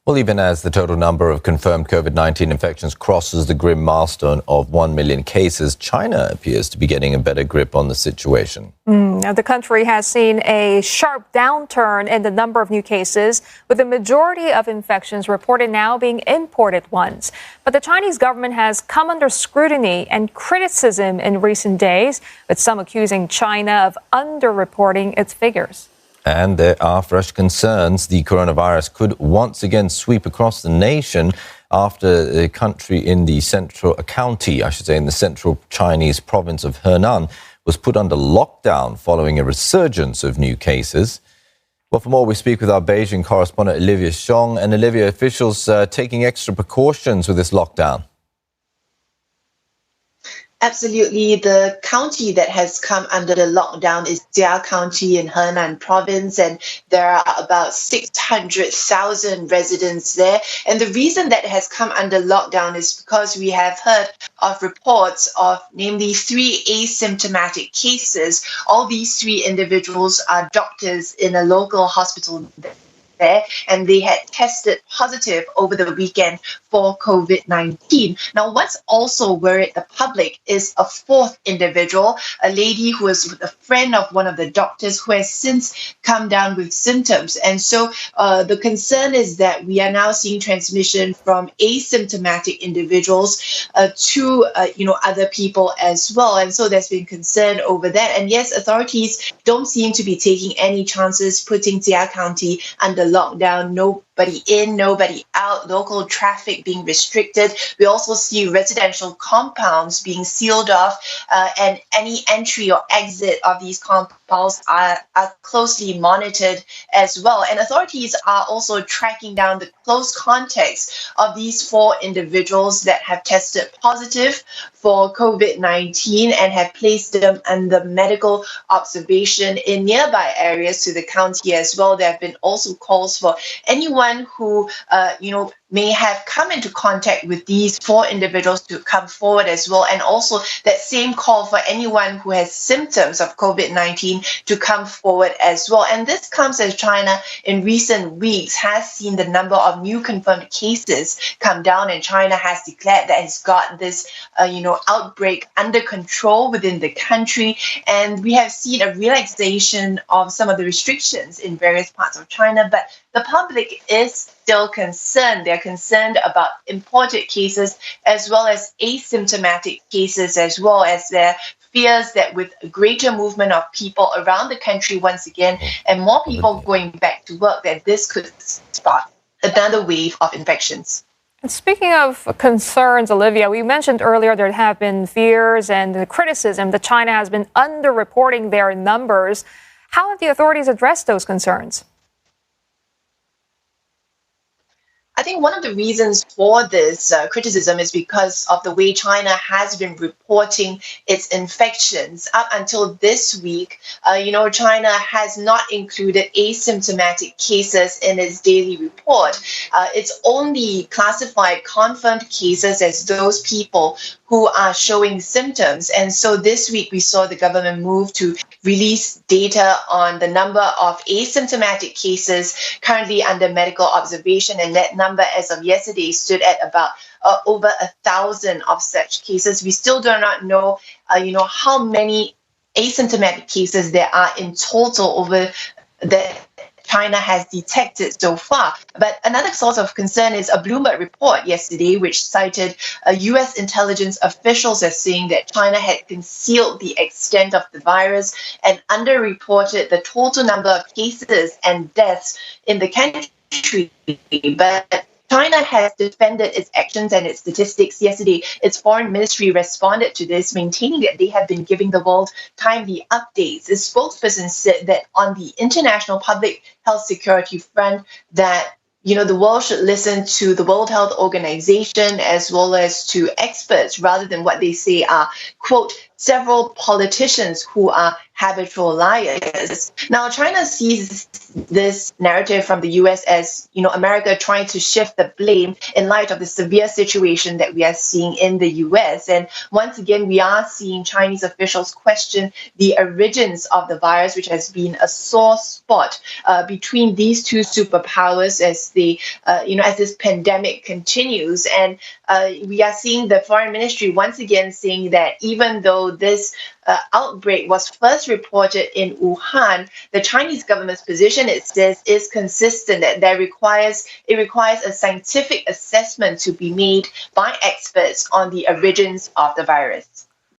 Well, even as the total number of confirmed COVID-19 infections crosses the grim milestone of 1 million cases, China appears to be getting a better grip on the situation. Now, the country has seen a sharp downturn in the number of new cases, with the majority of infections reported now being imported ones. But the Chinese government has come under scrutiny and criticism in recent days, with some accusing China of underreporting its figures. And there are fresh concerns the coronavirus could once again sweep across the nation after the country in the central Chinese province of Henan was put under lockdown following a resurgence of new cases. Well, for more, we speak with our Beijing correspondent Olivia Siong. And Olivia, officials taking extra precautions with this lockdown. Absolutely. The county that has come under the lockdown is Jia County in Henan province, and there are about 600,000 residents there. And the reason that it has come under lockdown is because we have heard of reports of namely 3 asymptomatic cases. All these 3 individuals are doctors in a local hospital there, and they had tested positive over the weekend for COVID-19. Now, what's also worried the public is a 4th individual, a lady who was a friend of one of the doctors who has since come down with symptoms. And so the concern is that we are now seeing transmission from asymptomatic individuals to other people as well. And so there's been concern over that. And yes, authorities don't seem to be taking any chances putting Jia County under lockdown. Nobody in, nobody out, local traffic being restricted. We also see residential compounds being sealed off, and any entry or exit of these compounds are closely monitored as well. And authorities are also tracking down the close contacts of these 4 individuals that have tested positive for COVID-19 and have placed them under medical observation in nearby areas to the county as well. There have been also calls for anyone who, may have come into contact with these 4 individuals to come forward as well. And also that same call for anyone who has symptoms of COVID-19 to come forward as well. And this comes as China in recent weeks has seen the number of new confirmed cases come down, and China has declared that it's got this, outbreak under control within the country. And we have seen a relaxation of some of the restrictions in various parts of China, but the public is still concerned. They're concerned about imported cases as well as asymptomatic cases, as well as their fears that with a greater movement of people around the country once again and more people going back to work, that this could spark another wave of infections. And speaking of concerns, Olivia, we mentioned earlier there have been fears and criticism that China has been underreporting their numbers. How have the authorities addressed those concerns? I think one of the reasons for this criticism is because of the way China has been reporting its infections. Up until this week, China has not included asymptomatic cases in its daily report. It's only classified confirmed cases as those people who are showing symptoms. And so this week we saw the government move to release data on the number of asymptomatic cases currently under medical observation, and that number as of yesterday stood at about over 1,000 of such cases. We still do not know, how many asymptomatic cases there are in total over the China has detected so far. But another source of concern is a Bloomberg report yesterday, which cited U.S. intelligence officials as saying that China had concealed the extent of the virus and underreported the total number of cases and deaths in the country. But China has defended its actions and its statistics. Yesterday, its foreign ministry responded to this, maintaining that they have been giving the world timely updates. The spokesperson said that on the international public health security front, that the world should listen to the World Health Organization as well as to experts rather than what they say are, quote, several politicians who are habitual liars. Now, China sees this narrative from the US as, America trying to shift the blame in light of the severe situation that we are seeing in the US. And once again, we are seeing Chinese officials question the origins of the virus, which has been a sore spot between these two superpowers as as this pandemic continues. And we are seeing the foreign ministry once again saying that even though this outbreak was first reported in Wuhan, the Chinese government's position, it says, is consistent that it requires a scientific assessment to be made by experts on the origins of the virus.